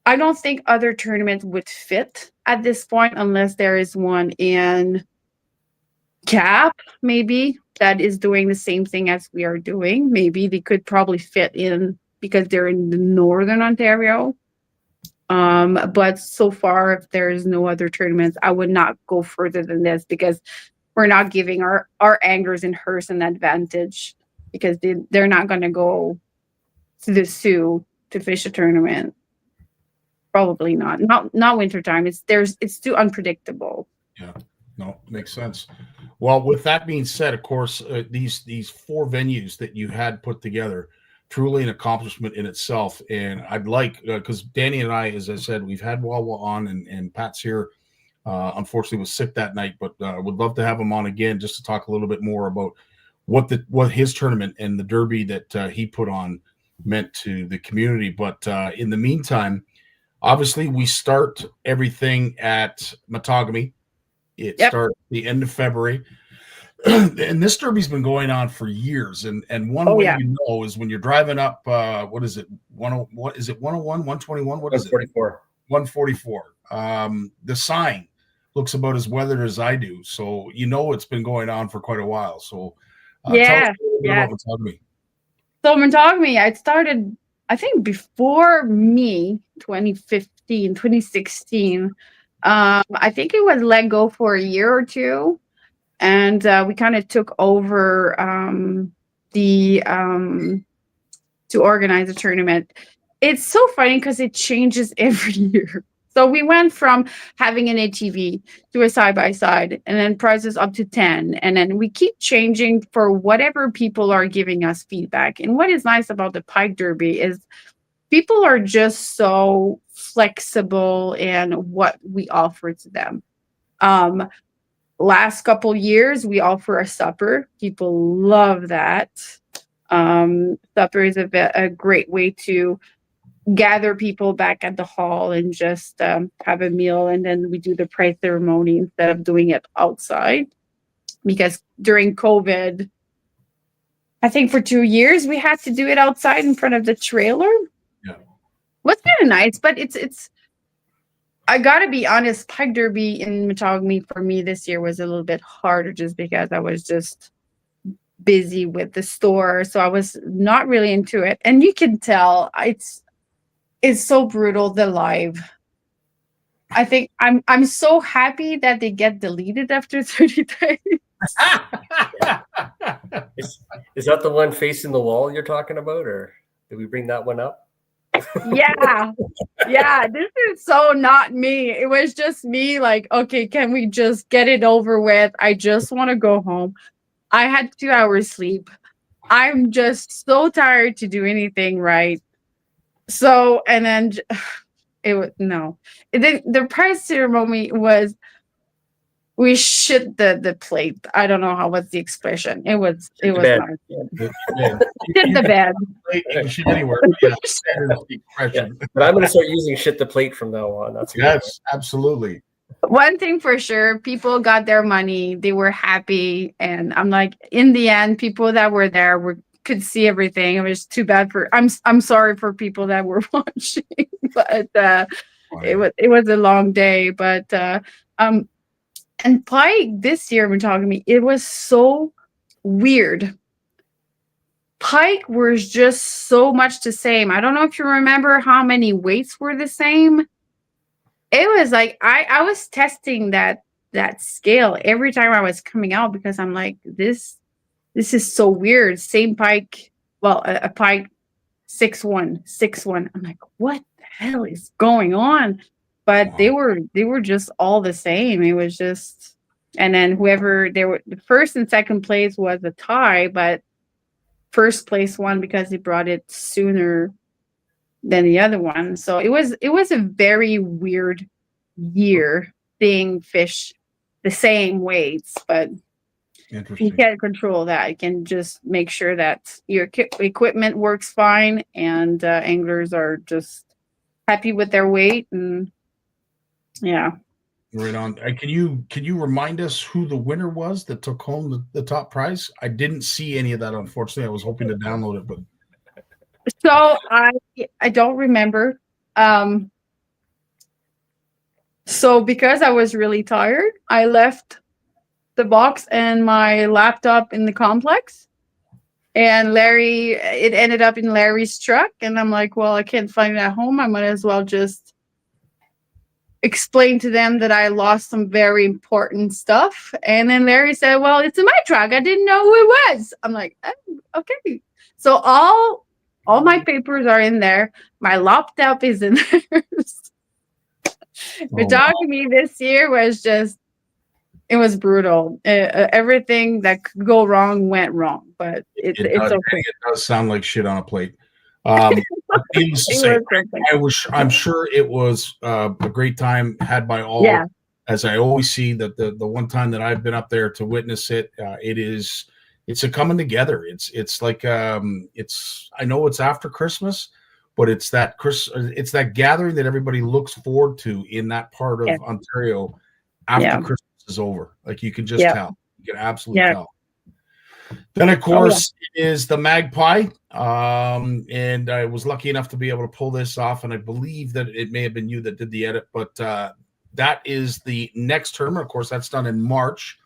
I don't think other tournaments would fit at this point, unless there is one in Cap, maybe, that is doing the same thing as we are doing. Maybe they could probably fit in because they're in the Northern Ontario. But so far, if there is no other tournaments, I would not go further than this, because we're not giving our anglers in Hearst an advantage, because they're not going to go to the Sioux to fish a tournament. Probably not wintertime. It's too unpredictable. Yeah, no, makes sense. Well, with that being said, of course, these 4 venues that you had put together, truly an accomplishment in itself. And I'd like, because Danny and I, as I said, we've had Wawa on, and Pat's here. Unfortunately, was sick that night, but would love to have him on again just to talk a little bit more about what his tournament and the Derby that he put on meant to the community. But in the meantime, obviously, we start everything at Matagami. It starts the end of February. And this Derby's been going on for years. And one way you know is when you're driving up, what is it? What is it? 101, 121? What is it? 144. The sign looks about as weathered as I do. So you know it's been going on for quite a while. So tell us a little bit about Matagami. So Matagami, I started, I think, before me, 2015, 2016. I think it was let go for a year or 2. And we kind of took over to organize a tournament. It's so funny because it changes every year. So we went from having an ATV to a side-by-side, and then prizes up to 10. And then we keep changing for whatever people are giving us feedback. And what is nice about the Pike Derby is people are just so flexible in what we offer to them. Last couple years, we offer a supper. People love that. Supper is a great way to gather people back at the hall and just have a meal. And then we do the prize ceremony instead of doing it outside. Because during COVID, I think for 2 years, we had to do it outside in front of the trailer. Yeah. What's kind of nice, but it's I gotta be honest, Pike Derby in Matagami for me this year was a little bit harder, just because I was just busy with the store, so I was not really into it. And you can tell it's so brutal, the live. I think I'm so happy that they get deleted after 30 days. Is that the one facing the wall you're talking about, or did we bring that one up? Yeah, this is so not me. It was just me like, okay, can we just get it over with? I just want to go home. I had 2 hours sleep. I'm just so tired to do anything right. So, and then it was the prize ceremony was, we shit the plate. I don't know what's the expression. It was not good. Shit the bed. Shit anywhere. Yeah. Yeah. But I'm going to start using shit the plate from now on. That's yes, absolutely. One thing for sure, people got their money. They were happy, and I'm like, in the end, people that were there could see everything. It was too bad for. I'm sorry for people that were watching, but it was a long day. But and Pike this year, when talking to me, it was so weird. Pike was just so much the same. I don't know if you remember how many weights were the same. It was like I was testing that scale every time I was coming out, because I'm like, this is so weird. Same Pike, well, a Pike 6'1". I'm like, what the hell is going on? But they were just all the same. It was just, and then the first and second place was a tie, but first place won because he brought it sooner than the other one. So it was a very weird year seeing fish the same weights, but you can't control that. You can just make sure that your equipment works fine, and anglers are just happy with their weight. And yeah, right on. Can you remind us who the winner was that took home the top prize? I didn't see any of that, unfortunately. I was hoping to download it, but so I don't remember. So because I was really tired, I left the box and my laptop in the complex, and it ended up in Larry's truck. And I'm like, well, I can't find it at home. I might as well just explain to them that I lost some very important stuff. And then Larry said, well, it's in my truck. I didn't know who it was. I'm like, oh, okay. So all my papers are in there. My laptop is in there. The dog to me this year was just, it was brutal. Everything that could go wrong went wrong, but it's okay. It does sound like shit on a plate. I'm sure it was a great time had by all. Yeah. As I always see that the one time that I've been up there to witness it, it's a coming together. It's like I know it's after Christmas, but it's that gathering that everybody looks forward to in that part of Ontario after Christmas is over. Like, you can just tell. You can absolutely tell. Then, of course, is the Magpie. And I was lucky enough to be able to pull this off. And I believe that it may have been you that did the edit, but that is the next tournament. Of course, that's done in March.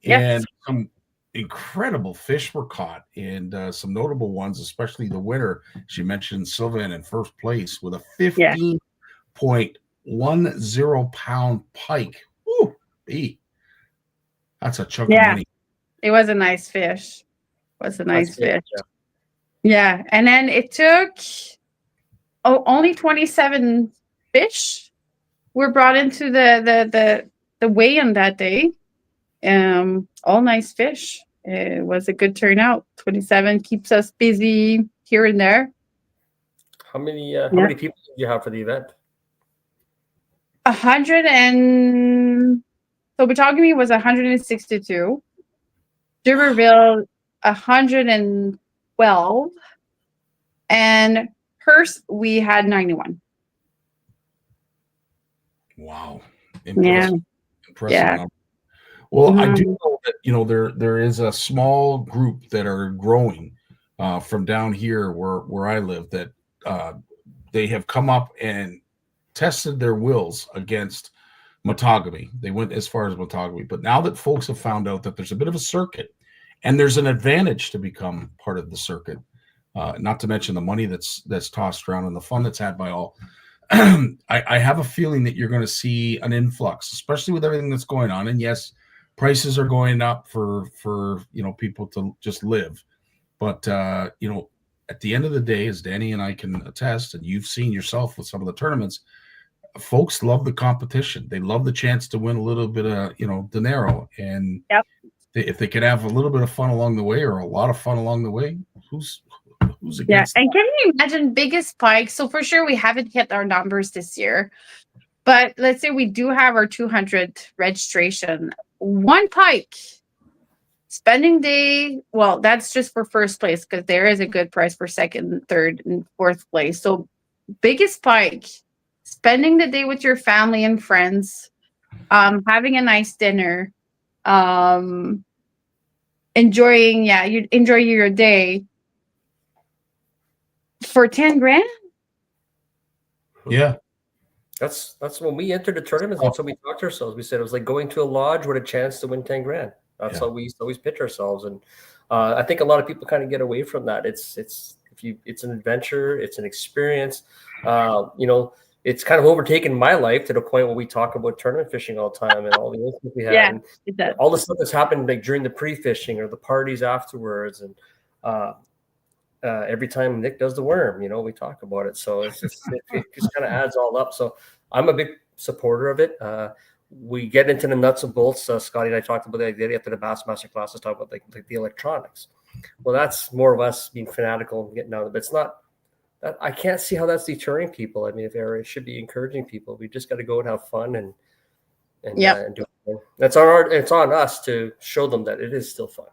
Yes. And some incredible fish were caught, and some notable ones, especially the winner. She mentioned Sylvan in first place with a 15.10 pound pike. Woo, that's a chunk of money. It was a nice fish. It was a nice fish. Yeah. And then it took only 27 fish were brought into the weigh-in that day. All nice fish. It was a good turnout. 27 keeps us busy here and there. How many people did you have for the event? 100 and so Batagami was 162. Duberville 112, and Hearst we had 91. Wow. Impressive. Yeah. Well, I do know that there is a small group that are growing from down here where I live, that they have come up and tested their wills against Matagami. They went as far as Matagami, but now that folks have found out that there's a bit of a circuit and there's an advantage to become part of the circuit, not to mention the money that's tossed around and the fun that's had by all, I have a feeling that you're going to see an influx, especially with everything that's going on. And yes, prices are going up for people to just live, but at the end of the day, as Danny and I can attest, and you've seen yourself with some of the tournaments, folks love the competition. They love the chance to win a little bit of dinero, and if they can have a little bit of fun along the way, or a lot of fun along the way, who's against? And can you imagine biggest pike? So for sure we haven't hit our numbers this year, but let's say we do have our 200 registration. One pike spending day, well, that's just for first place, because there is a good price for second, third, and fourth place. So biggest pike, spending the day with your family and friends, having a nice dinner, enjoying, you enjoy your day for 10 grand. Yeah. That's when we entered the tournament. That's what we talked to ourselves. We said it was like going to a lodge with a chance to win 10 grand. That's how we used to always pitch ourselves. And I think a lot of people kind of get away from that. It's an adventure, it's an experience. It's kind of overtaken my life to the point where we talk about tournament fishing all the time and all the other stuff we have. Yeah, it does. All the stuff that's happened like during the pre-fishing or the parties afterwards. And every time Nick does the worm, we talk about it. So it just kind of adds all up. So I'm a big supporter of it. We get into the nuts and bolts. Scottie and I talked about that after the Bassmaster classes, talk about like the electronics. Well, that's more of us being fanatical and getting out of it. It's not that I can't see how that's deterring people. I mean, if it should be encouraging people, we just got to go and have fun and do it. It's on us to show them that it is still fun.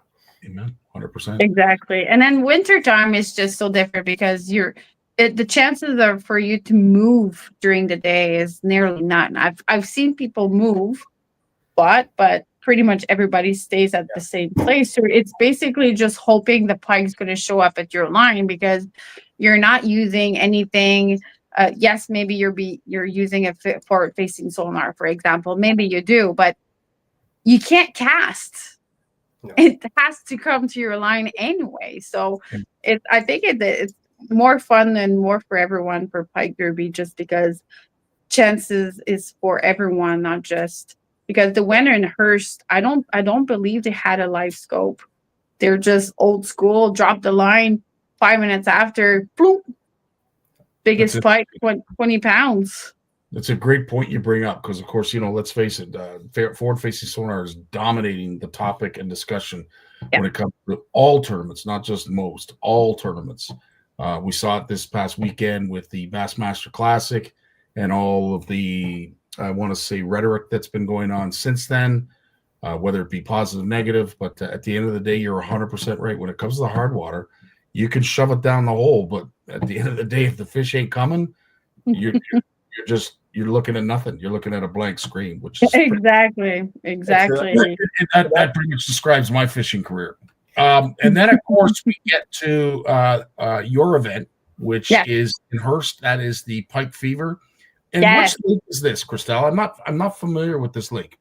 Amen. 100%. Exactly. And then wintertime is just so different because the chances are for you to move during the day is nearly none. I've seen people move, but pretty much everybody stays at the same place. So it's basically just hoping the pike's going to show up at your line because you're not using anything. Yes, maybe you're using a forward-facing sonar, for example. Maybe you do, but you can't cast. No. It has to come to your line anyway. So I think it's more fun and more for everyone for Pike Derby just because chances is for everyone, not just because the winner in Hearst, I don't believe they had a live scope. They're just old school, drop the line 5 minutes after, bloop, biggest pike, 20 pounds. That's a great point you bring up because, of course, let's face it, forward-facing sonar is dominating the topic and discussion when it comes to all tournaments, not just most, all tournaments. We saw it this past weekend with the Bassmaster Classic and all of the, I want to say, rhetoric that's been going on since then, whether it be positive, negative. But at the end of the day, you're 100% right. When it comes to the hard water, you can shove it down the hole, but at the end of the day, if the fish ain't coming, you're looking at nothing. You're looking at a blank screen, which is exactly. That pretty much describes my fishing career. And then, of course, we get to your event, which is in Hearst. That is the Pike Fever. And which lake is this, Crystel? I'm not familiar with this lake.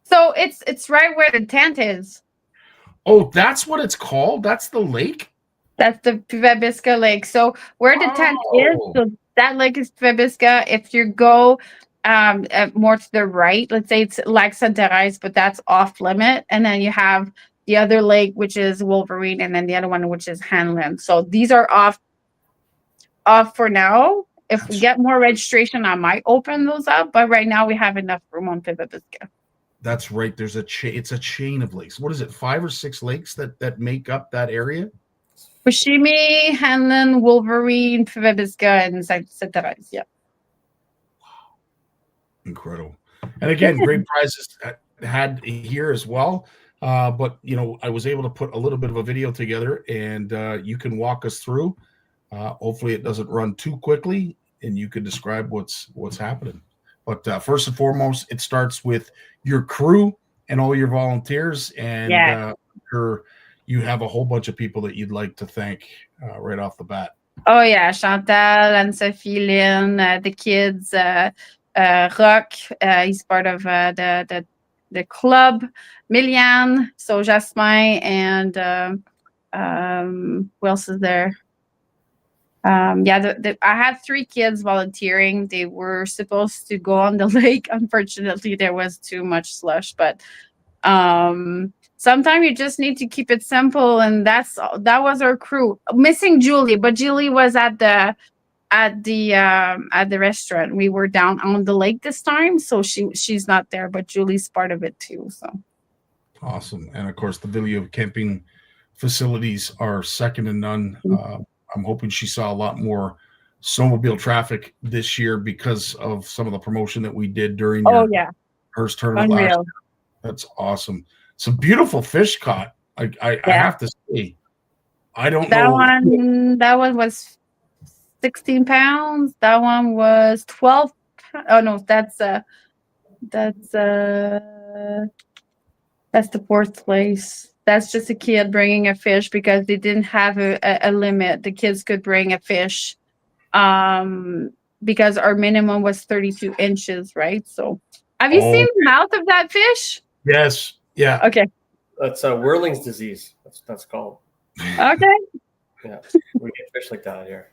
So it's right where the tent is. Oh, that's what it's called? That's the lake? That's the Pibebisca Lake. So where the tent is, so that lake is Pibebisca. If you go more to the right, let's say it's Lac Sainte-Thérèse, but that's off limit. And then you have the other lake, which is Wolverine, and then the other one, which is Hanlon. So these are off for now. If we get more registration, I might open those up. But right now, we have enough room on Pibebisca. That's right. There's it's a chain of lakes. What is it? 5 or 6 lakes that make up that area? Fushimi, Hanlon, Wolverine, Pibebisca, and Sainte-Thérèse. Yeah. Wow. Incredible. And again, great prizes had here as well. But I was able to put a little bit of a video together, and you can walk us through. Hopefully, it doesn't run too quickly, and you can describe what's happening. But first and foremost, it starts with your crew and all your volunteers, and you have a whole bunch of people that you'd like to thank right off the bat. Oh yeah, Chantal and Sophie Lynn, the kids, Rock. He's part of the club. Milian, so Jasmin, and who else is there? I had 3 kids volunteering. They were supposed to go on the lake. Unfortunately, there was too much slush, but sometimes you just need to keep it simple, and that was our crew. Missing Julie, but Julie was at the restaurant. We were down on the lake this time, so she's not there, but Julie's part of it too. So awesome. And of course, the video camping facilities are second to none. I'm hoping she saw a lot more snowmobile traffic this year because of some of the promotion that we did during Hearst tournament last year. That's awesome. Some beautiful fish caught. I have to say, I don't know. That one was 16 pounds. That one was 12. Oh no, that's That's the fourth place. That's just a kid bringing a fish because they didn't have a limit. The kids could bring a fish, because our minimum was 32 inches, right? So, have you seen the mouth of that fish? Yes. Yeah. Okay. That's Whirling's disease. That's called. Okay. Yeah, we get fish like that here.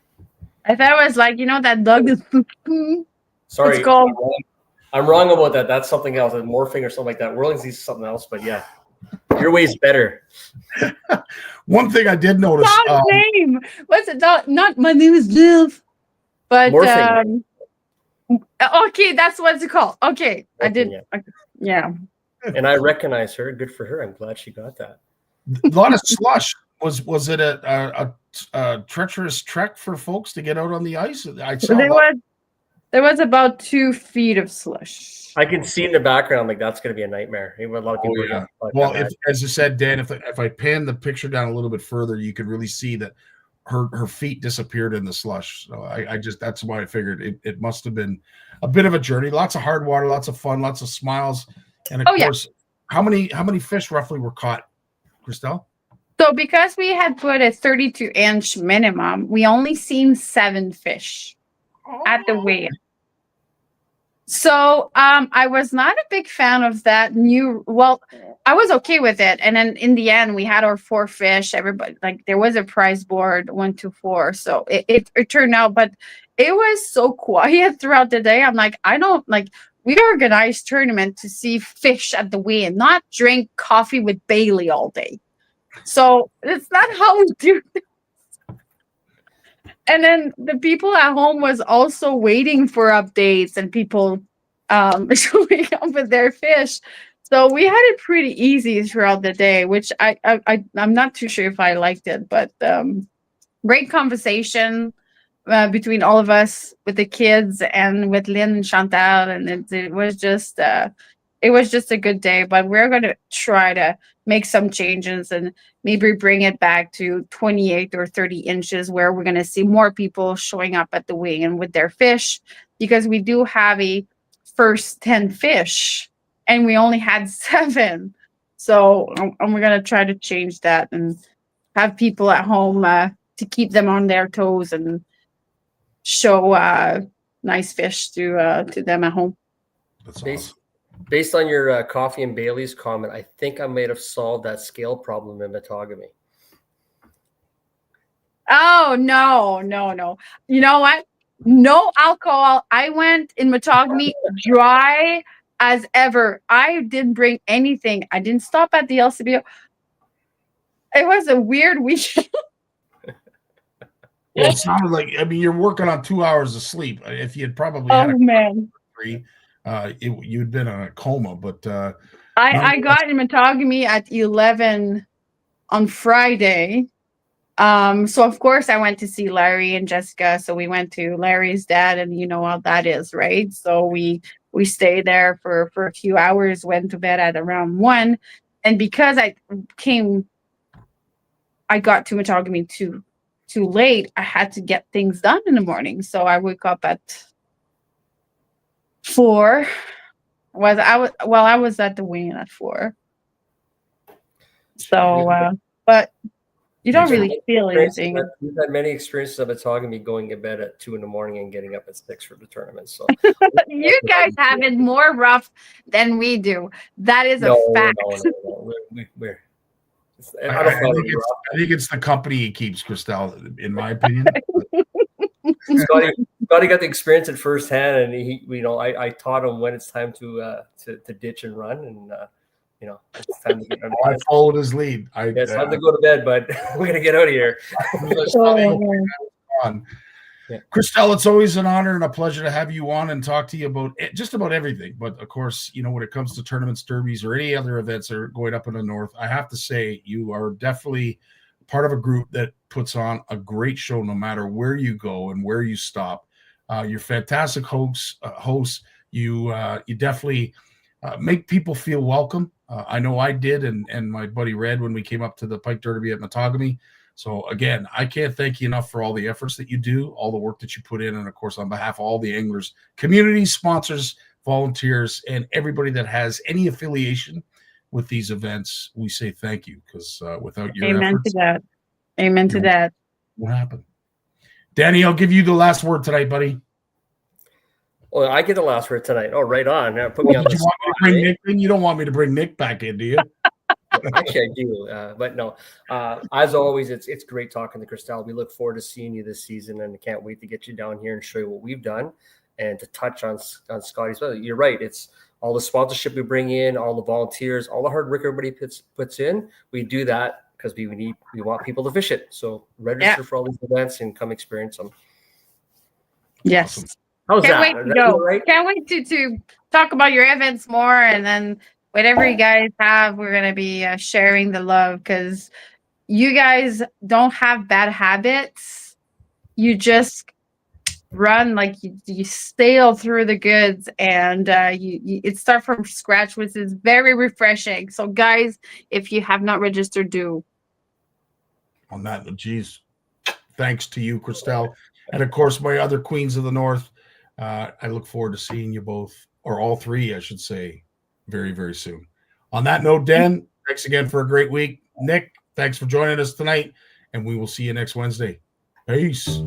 I thought it was like, that dog is. Sorry, It's called. I'm wrong about that. That's something else, a morphing or something like that. Whirling's disease is something else, but yeah, your way's better. One thing I did notice. Dog's name. What's it? Not my name is Liv. But Morphing. okay, that's what it's called. Okay, I did. Yeah. And I recognize her. Good for her. I'm glad she got that. A lot of slush. Was it a treacherous trek for folks to get out on the ice? I saw there was about 2 feet of slush. I can see in the background like that's going to be a nightmare. Even a lot of people. Yeah. Well, as you said, Dan, if I pan the picture down a little bit further, you could really see that her feet disappeared in the slush. So I just, that's why I figured it must have been a bit of a journey. Lots of hard water, lots of fun, lots of smiles, and of course, how many fish roughly were caught, Crystel? So because we had put a 32-inch minimum, we only seen 7 fish at the weigh-in. So I was not a big fan of that new. Well, I was okay with it, and then in the end, we had our 4 fish. Everybody, like, there was a prize board 1 to 4, so it turned out. But it was so quiet throughout the day. I'm like, I don't like. We organized tournament to see fish at the weigh-in, not drink coffee with Bailey all day. So it's not how we do this. And then the people at home was also waiting for updates and people showing up with their fish. So we had it pretty easy throughout the day, which I'm not too sure if I liked it, but great conversation between all of us with the kids and with Lynn and Chantal, and it was just a good day. But we're going to try to make some changes and maybe bring it back to 28 or 30 inches where we're going to see more people showing up at the weigh-in with their fish, because we do have a first 10 fish and we only had 7. So we're going to try to change that and have people at home to keep them on their toes and show nice fish to them at home. That's awesome. Based on your Coffee and Bailey's comment, I think I might have solved that scale problem in metogamy. Oh, no. You know what? No alcohol. I went in metogamy dry as ever. I didn't bring anything. I didn't stop at the LCBO. It was a weird weekend. Well, it sounded like, I mean, you're working on 2 hours of sleep. If you had probably had man. 3, you'd been in a coma. But I got in metogamy at 11 on Friday. So of course I went to see Larry and Jessica. So we went to Larry's dad, and you know how that is, right? So we stayed there for a few hours, went to bed at around 1. And because I got to metogamy too late, I had to get things done in the morning. So I woke up at 4. I was at the weigh-in at 4. So but you don't really feel anything. We've had many experiences of metogamy going to bed at 2 a.m. and getting up at 6 for the tournament. So you guys have it more rough than we do. That is a fact. No. I think it's the company he keeps, Crystel, in my opinion. Scottie got the experience at firsthand, and I taught him when it's time to ditch and run, and it's time to get on. I followed his lead. It's time to go to bed, but we're gonna get out of here. Yeah. Crystel, it's always an honor and a pleasure to have you on and talk to you about just about everything. But of course, when it comes to tournaments, derbies, or any other events that are going up in the north, I have to say you are definitely part of a group that puts on a great show no matter where you go and where you stop. You're fantastic hosts. You definitely make people feel welcome. I know I did, and my buddy Red when we came up to the Pike Derby at Metogamy. So again, I can't thank you enough for all the efforts that you do, all the work that you put in, and of course, on behalf of all the anglers, community sponsors, volunteers, and everybody that has any affiliation with these events. We say thank you, because without your Amen efforts, to that. Amen to that. what happened? Danny, I'll give you the last word tonight, buddy. Well, I get the last word tonight. Oh, right on. Now, put me on Did the you want me to spot, bring eh? Nick in? You don't want me to bring Nick back in, do you? Actually, I do, but no. As always, it's great talking to Crystel. We look forward to seeing you this season, and I can't wait to get you down here and show you what we've done, and to touch on Scottie's. Well, you're right. It's all the sponsorship we bring in, all the volunteers, all the hard work everybody puts in. We do that because we want people to fish it. So register for all these events and come experience them. Yes. Awesome. How's Can't that? wait Is to that go. all right? Can't wait to talk about your events more, and then whatever you guys have, we're gonna be sharing the love, because you guys don't have bad habits. You just run like you sail through the goods, and it start from scratch, which is very refreshing. So, guys, if you have not registered, do. On that, geez, thanks to you, Crystel, and of course my other queens of the north. I look forward to seeing you both, or all three, I should say, very, very soon. On that note, Dan, thanks again for a great week. Nick, thanks for joining us tonight, and we will see you next Wednesday. Peace.